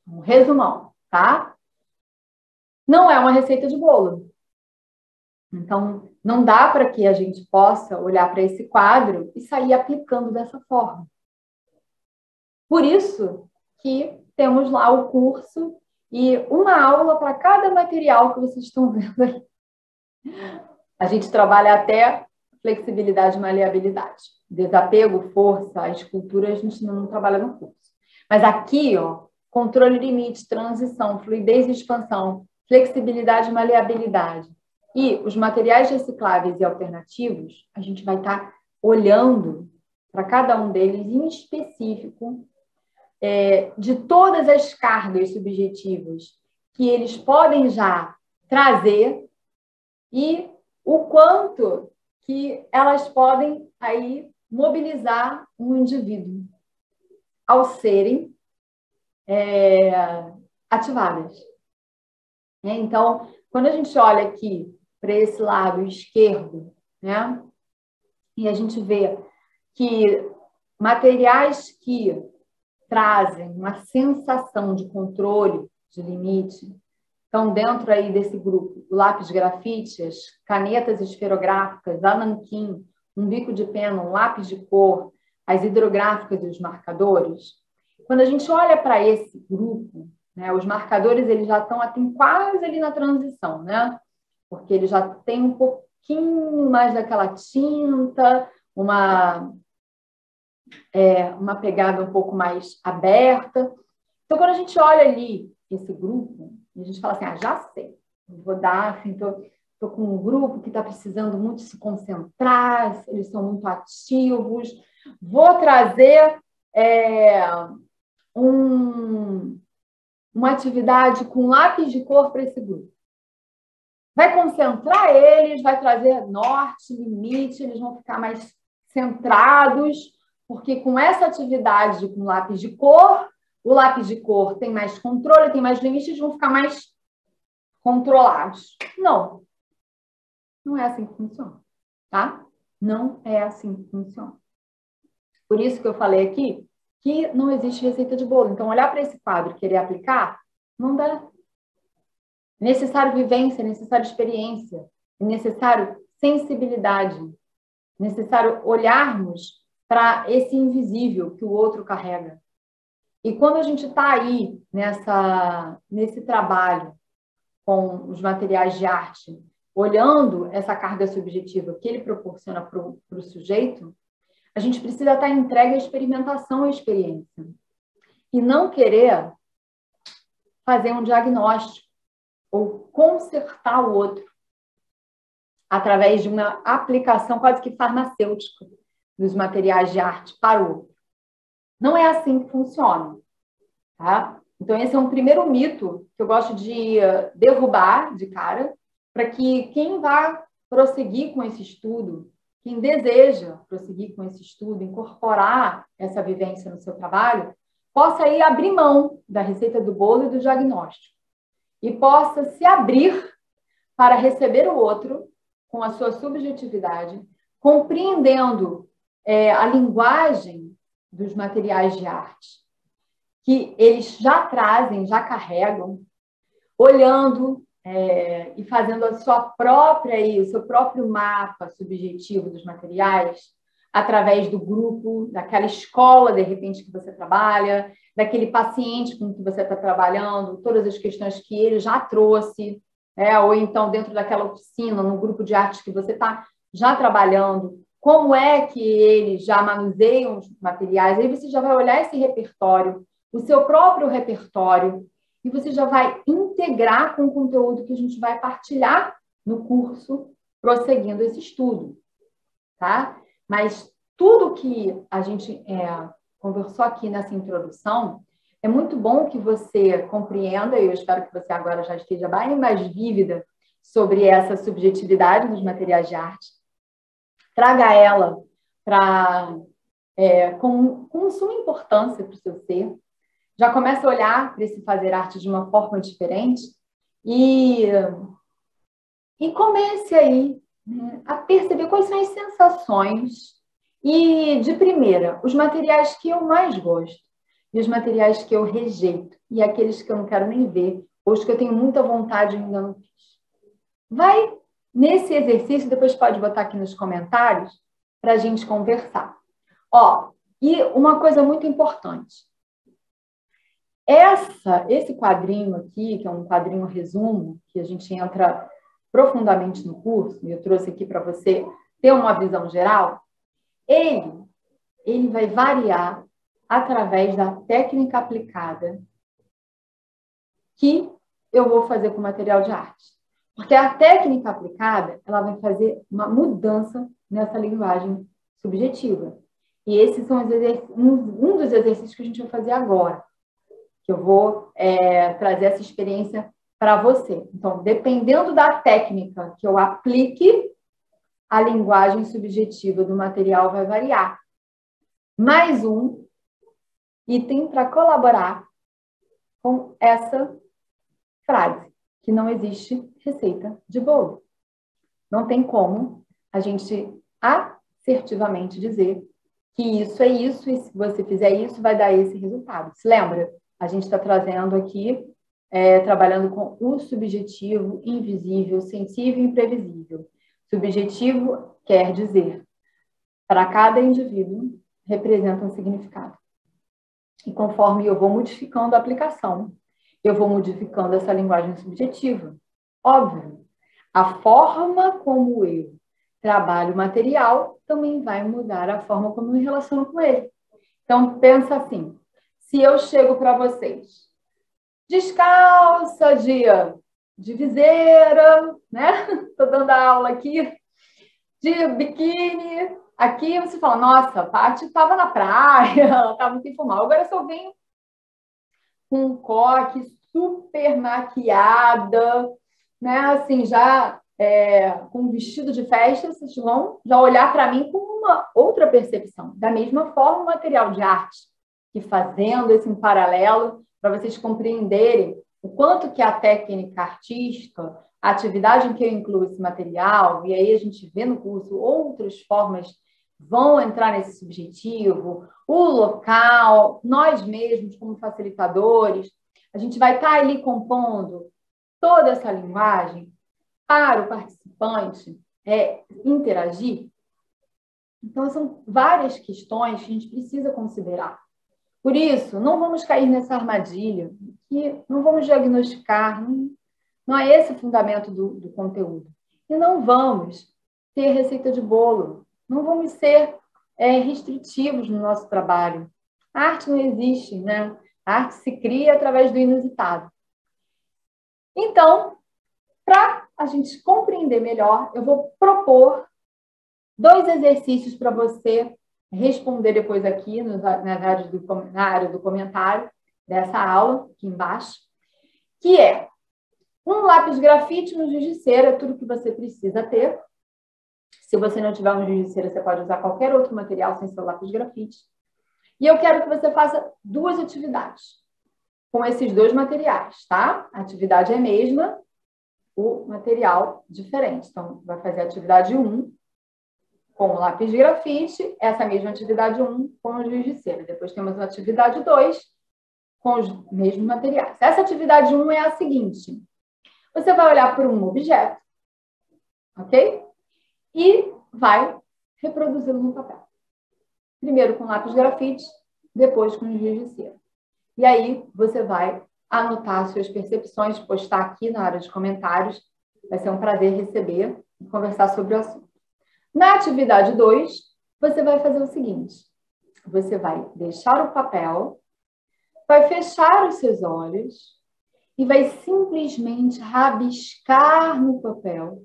um resumão, tá? Não é uma receita de bolo. Então, não dá para que a gente possa olhar para esse quadro e sair aplicando dessa forma. Por isso que temos lá o curso e uma aula para cada material que vocês estão vendo aí. A gente trabalha até flexibilidade e maleabilidade. Desapego, força, a escultura, a gente não trabalha no curso. Mas aqui, ó, controle limite, transição, fluidez e expansão, flexibilidade e maleabilidade. E os materiais recicláveis e alternativos, a gente vai estar olhando para cada um deles em específico, de todas as cargas subjetivas que eles podem já trazer e o quanto que elas podem aí mobilizar um indivíduo ao serem ativadas. Então, quando a gente olha aqui para esse lado esquerdo, né, e a gente vê que materiais que trazem uma sensação de controle, de limite, estão dentro aí desse grupo, o lápis grafite, as canetas esferográficas, a nanquim, um bico de pena, um lápis de cor, as hidrográficas e os marcadores. Quando a gente olha para esse grupo, né, os marcadores eles já estão quase ali na transição, né? Porque ele já tem um pouquinho mais daquela tinta, uma pegada um pouco mais aberta. Então, quando a gente olha ali esse grupo, a gente fala assim, já sei, vou dar, assim, tô com um grupo que está precisando muito se concentrar, eles são muito ativos, vou trazer uma atividade com lápis de cor para esse grupo. Vai concentrar eles, vai trazer norte, limite, eles vão ficar mais centrados, porque com essa atividade com lápis de cor, o lápis de cor tem mais controle, tem mais limites, vão ficar mais controlados. Não. Não é assim que funciona, tá? Não é assim que funciona. Por isso que eu falei aqui que não existe receita de bolo. Então, olhar para esse quadro e querer aplicar, não dá. É necessário vivência, é necessário experiência, é necessário sensibilidade, é necessário olharmos para esse invisível que o outro carrega. E quando a gente está aí nesse trabalho com os materiais de arte, olhando essa carga subjetiva que ele proporciona para o sujeito, a gente precisa estar entregue à experimentação e à experiência. E não querer fazer um diagnóstico ou consertar o outro através de uma aplicação quase que farmacêutica dos materiais de arte para o outro. Não é assim que funciona, tá? Então, esse é um primeiro mito que eu gosto de derrubar de cara, para que quem vai prosseguir com esse estudo, quem deseja prosseguir com esse estudo, incorporar essa vivência no seu trabalho, possa aí abrir mão da receita do bolo e do diagnóstico e possa se abrir para receber o outro com a sua subjetividade, compreendendo a linguagem dos materiais de arte que eles já trazem, já carregam, olhando e fazendo a sua própria, o seu próprio mapa subjetivo dos materiais, através do grupo, daquela escola, de repente, que você trabalha, daquele paciente com que você está trabalhando, todas as questões que ele já trouxe, ou então dentro daquela oficina, no grupo de arte que você está já trabalhando, como é que eles já manuseiam os materiais, aí você já vai olhar esse repertório, o seu próprio repertório, e você já vai integrar com o conteúdo que a gente vai partilhar no curso, prosseguindo esse estudo, tá? Mas tudo que a gente conversou aqui nessa introdução, é muito bom que você compreenda, e eu espero que você agora já esteja bem mais vívida sobre essa subjetividade dos materiais de arte, traga ela com suma importância para o seu ser, já começa a olhar para esse fazer arte de uma forma diferente e comece aí, né, a perceber quais são as sensações e, de primeira, os materiais que eu mais gosto e os materiais que eu rejeito e aqueles que eu não quero nem ver ou os que eu tenho muita vontade e ainda não fiz. Vai nesse exercício, depois pode botar aqui nos comentários para a gente conversar. E uma coisa muito importante. Esse quadrinho aqui, que é um quadrinho resumo, que a gente entra profundamente no curso, e eu trouxe aqui para você ter uma visão geral, ele vai variar através da técnica aplicada que eu vou fazer com o material de arte. Porque a técnica aplicada, ela vai fazer uma mudança nessa linguagem subjetiva. E esses são um dos exercícios que a gente vai fazer agora, que eu vou trazer essa experiência para você. Então, dependendo da técnica que eu aplique, a linguagem subjetiva do material vai variar. Mais um item para colaborar com essa frase, que não existe receita de bolo. Não tem como a gente assertivamente dizer que isso é isso, e se você fizer isso, vai dar esse resultado. Se lembra? A gente está trazendo aqui, trabalhando com o subjetivo, invisível, sensível e imprevisível. Subjetivo quer dizer, para cada indivíduo, representa um significado. E conforme eu vou modificando a aplicação, eu vou modificando essa linguagem subjetiva. Óbvio, a forma como eu trabalho o material também vai mudar a forma como eu me relaciono com ele. Então, pensa assim, se eu chego para vocês descalça de viseira, né? Estou dando aula aqui, de biquíni, aqui você fala, nossa, a Paty estava na praia, ela estava muito informal. Agora eu só venho com um coque, super maquiada, né? Assim, já com um vestido de festa, vocês vão já olhar para mim com uma outra percepção. Da mesma forma, o material de arte. que fazendo esse em paralelo, para vocês compreenderem o quanto que a técnica artística, a atividade em que eu incluo esse material, e aí a gente vê no curso outras formas vão entrar nesse subjetivo, o local, nós mesmos como facilitadores, a gente vai estar ali compondo toda essa linguagem para o participante interagir. Então, são várias questões que a gente precisa considerar. Por isso, não vamos cair nessa armadilha, que não vamos diagnosticar, não é esse o fundamento do conteúdo. E não vamos ter receita de bolo, não vamos ser restritivos no nosso trabalho. A arte não existe, né? A arte se cria através do inusitado. Então, para a gente compreender melhor, eu vou propor 2 exercícios para você responder depois aqui na área do comentário dessa aula, aqui embaixo, que é um lápis grafite, um giz de cera, tudo que você precisa ter. Se você não tiver um giz de cera, você pode usar qualquer outro material sem ser lápis grafite. E eu quero que você faça 2 atividades com esses 2 materiais, tá? A atividade é a mesma, o material diferente. Então, vai fazer a atividade 1 com o lápis de grafite, essa mesma atividade 1 com o giz de cera. Depois temos a atividade 2 com os mesmos materiais. Essa atividade 1 é a seguinte. Você vai olhar para um objeto, ok? E vai reproduzi-lo no papel. Primeiro com lápis de grafite, depois com giz de cera. E aí você vai anotar suas percepções, postar aqui na área de comentários. Vai ser um prazer receber e conversar sobre o assunto. Na atividade 2, você vai fazer o seguinte. Você vai deixar o papel, vai fechar os seus olhos e vai simplesmente rabiscar no papel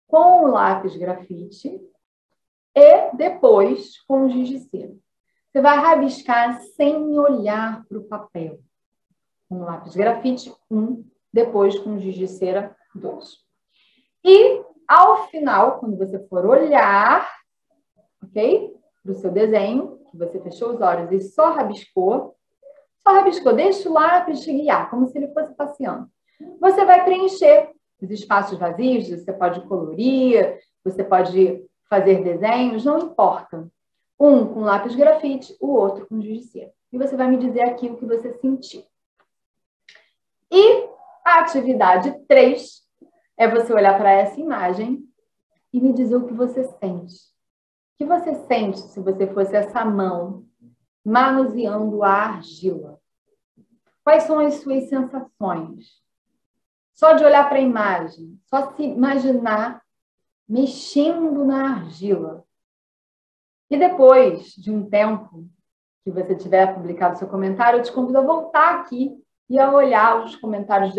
com o lápis grafite e depois com o giz de cera. Você vai rabiscar sem olhar para o papel. Com o lápis grafite 1, depois com o giz de cera 2. E ao final, quando você for olhar, ok? Para o seu desenho, que você fechou os olhos e só rabiscou, deixa o lápis te guiar, como se ele fosse passeando. Você vai preencher os espaços vazios, você pode colorir, você pode fazer desenhos, não importa. Um com lápis grafite, o outro com giz de cera. E você vai me dizer aqui o que você sentiu. E a atividade 3 é você olhar para essa imagem e me dizer o que você sente. O que você sente se você fosse essa mão manuseando a argila? Quais são as suas sensações? Só de olhar para a imagem, só se imaginar mexendo na argila. E depois de um tempo que você tiver publicado seu comentário, eu te convido a voltar aqui e a olhar os comentários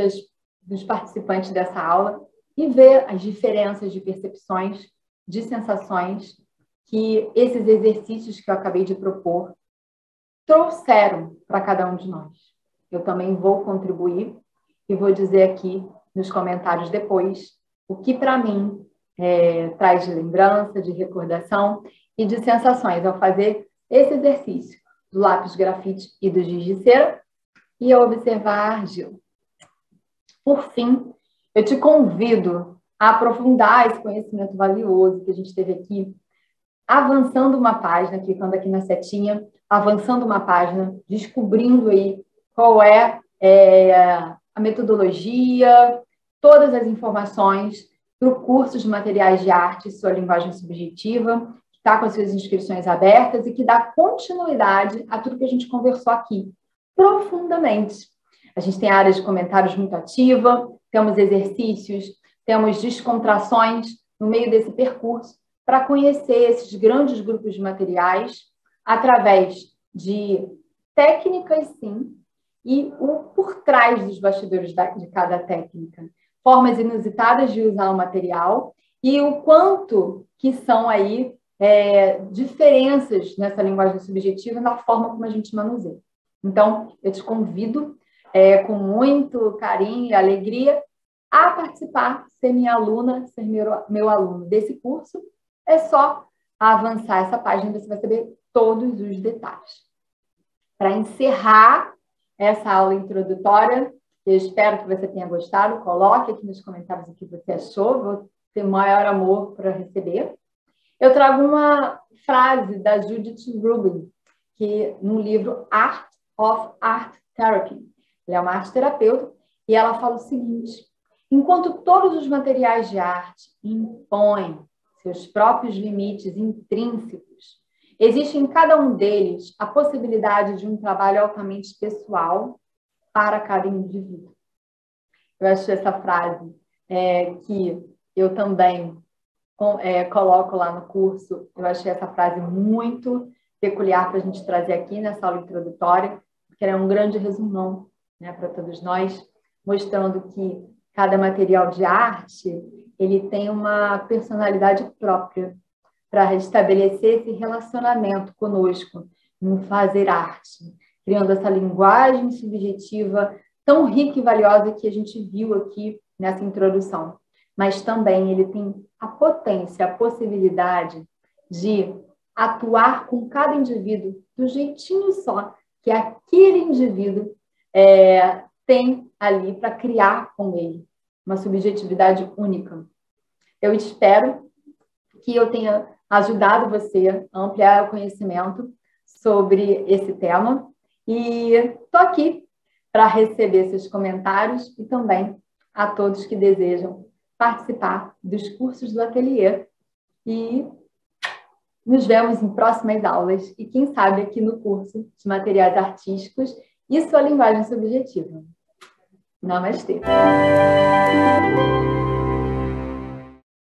dos participantes dessa aula e ver as diferenças de percepções, de sensações que esses exercícios que eu acabei de propor trouxeram para cada um de nós. Eu também vou contribuir e vou dizer aqui nos comentários depois o que para mim traz de lembrança, de recordação e de sensações ao fazer esse exercício do lápis grafite e do giz de cera e a observar a argila. Por fim, eu te convido a aprofundar esse conhecimento valioso que a gente teve aqui, avançando uma página, clicando aqui na setinha, avançando uma página, descobrindo aí qual é a metodologia, todas as informações para o curso de materiais de arte, sua linguagem subjetiva, que está com as suas inscrições abertas e que dá continuidade a tudo que a gente conversou aqui, profundamente. A gente tem áreas de comentários muito ativa, temos exercícios, temos descontrações no meio desse percurso para conhecer esses grandes grupos de materiais através de técnicas, sim, e o por trás dos bastidores de cada técnica. Formas inusitadas de usar o material e o quanto que são aí diferenças nessa linguagem subjetiva na forma como a gente manuseia. Então, eu te convido com muito carinho e alegria a participar, ser minha aluna, ser meu aluno desse curso. É só avançar essa página, você vai saber todos os detalhes. para encerrar essa aula introdutória, eu espero que você tenha gostado. Coloque aqui nos comentários o que você achou. Vou ter maior amor para receber. Eu trago uma frase da Judith Rubin, que no livro Art of Art Therapy. Ela é uma arte terapeuta e ela fala o seguinte: enquanto todos os materiais de arte impõem seus próprios limites intrínsecos, existe em cada um deles a possibilidade de um trabalho altamente pessoal para cada indivíduo. Eu acho essa frase que eu também coloco lá no curso, eu achei essa frase muito peculiar para a gente trazer aqui nessa aula introdutória, porque ela é um grande resumão, né, para todos nós, mostrando que cada material de arte ele tem uma personalidade própria para restabelecer esse relacionamento conosco no fazer arte, criando essa linguagem subjetiva tão rica e valiosa que a gente viu aqui nessa introdução. Mas também ele tem a potência, a possibilidade de atuar com cada indivíduo do jeitinho só que aquele indivíduo tem ali para criar com ele uma subjetividade única. Eu espero que eu tenha ajudado você a ampliar o conhecimento sobre esse tema e estou aqui para receber seus comentários e também a todos que desejam participar dos cursos do ateliê. E nos vemos em próximas aulas e, quem sabe, aqui no curso de materiais artísticos e sua linguagem subjetiva. Namastê!